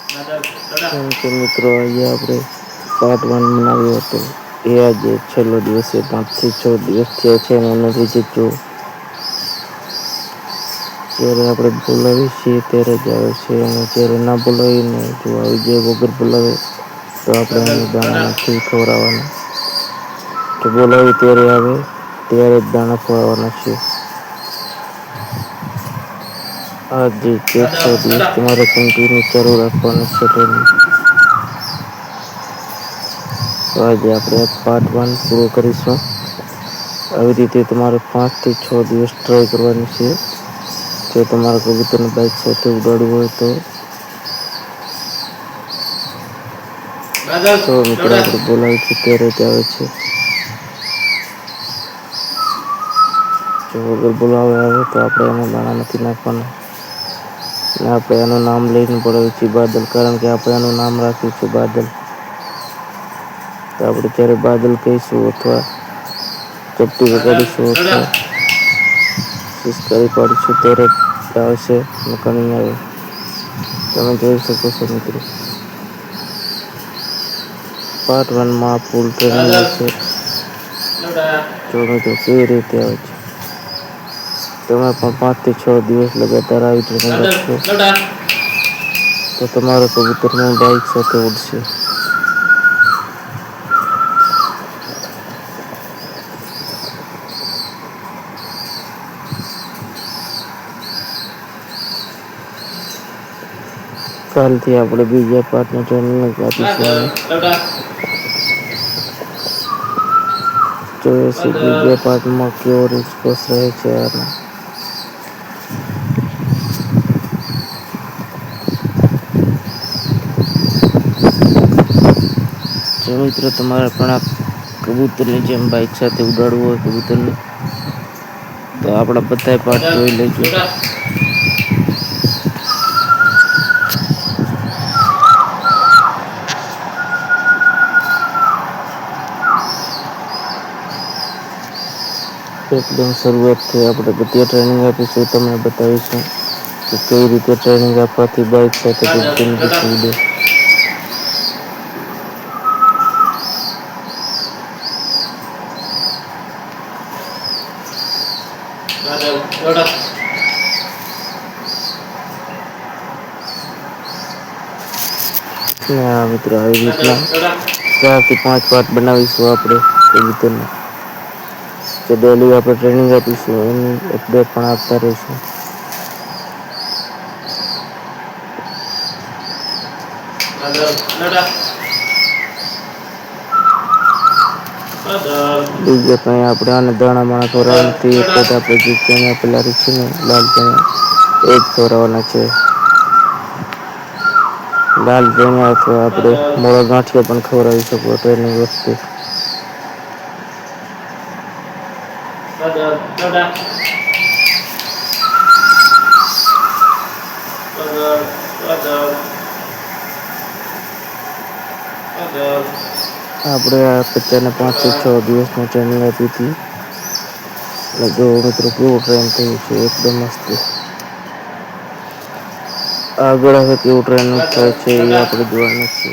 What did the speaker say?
કેમ કે મિત્રો આજે આપણે પાર્ટ 1 બનાવ્યો હતો. એ આજે છેલ્લો દિવસ છે. 5 થી 6 દિવસ થયા છે અને નથી જીત્યું. જ્યારે આપણે બોલાવીએ છીએ ત્યારે જ આવે છે અને જ્યારે ના બોલાવીને જો આવી જાય વગર બોલાવે તો આપણે એને દાણા નથી ખવડાવવાના. જો બોલાવીએ ત્યારે આવે ત્યારે જ દાણા ખવડાવવાના છે. આ જે 6 દિવસ તમારે કન્ટિન્યુ ચાલુ રાખવાનું છે ટ્રેનિંગ. તો આજે આપણે પાર્ટ 1 પૂરો કરીશું. આવી રીતે તમારે 5 થી 6 દિવસ ટ્રાય કરવાની છે. જો તમારા કબૂતરને બાઈક સાથે ઉડાડવું હોય તો. તો મિત્રો આપણે બોલાવીએ છીએ ત્યારે જ આવે છે. જો વગર બોલાવે આવે તો આપણે એને દાણા નથી નાખવાના. અને આપણે એનું નામ લઈને બોલાવીએ છીએ બાદલ, કારણ કે આપણે એનું નામ રાખ્યું છે બાદલ. તો આપણે જ્યારે બાદલ કહીશું અથવા ચપટી વગાડીશું અથવા પિચકારી પાડીશું ત્યારે જ આવશે નકર નહીં આવે. તમે જોઈ શકો છો મિત્રો. પાર્ટ 1 માં ફૂલ ટ્રેનિંગ હશે. જો મિત્રો કેવી રીતે આવે છે. તમે પણ 5 થી 6 દિવસ લગાતાર આવી ટ્રેનિંગ આપશો. તો તમારું કબૂતર પણ બાઈક સાથે ઉડશે. કાલથી આપણે બીજા પાર્ટની ટ્રેનિંગ આપીશું અને જોઈએ છે બીજા પાર્ટમાં કેવો રિસ્પોન્સ રહે છે આનો. જો મિત્રો તમારે પણ આ કબૂતરની જેમ બાઈક સાથે ઉડાડવું હોય કબૂતરને તો આપણા બધાય પાર્ટ જોઈ લેજો. એકદમ શરૂઆતથી આપણે બધી ટ્રેનિંગ આપીશું, તમને બતાવીશું કે કેવી રીતે ટ્રેનિંગ આપવાથી બાઈક સાથે કબૂતરની રીતે ઉડે. હા મિત્રો આવી રીતના 4 થી 5 પાર્ટ બનાવીશું આપણે કબૂતરના. જે ડેલી આપણે ટ્રેનિંગ આપીશું એની અપડેટ પણ આપતા રહીશું. બીજે કંઈ આપણે આને દાણા બાણા ખવડાવવા નથી. એક જ આપણે જે ચણા પેલા છે ને લાલ ચણા એ જ ખવડાવવાના છે. લાલ ચણા અથવા આપણે મોળા ગાંઠિયા પણ ખવડાવી શકો ટ્રેનિંગ વખતે. આપણે આ બચ્ચાને 5 થી 6 દિવસની ટ્રેનિંગ આપી હતી. અને જો મિત્રો કેવું ટ્રેન થયું છે એકદમ મસ્ત. આગળ હવે કેવું ટ્રેનિંગ થાય છે એ આપણે જોવાનું છે.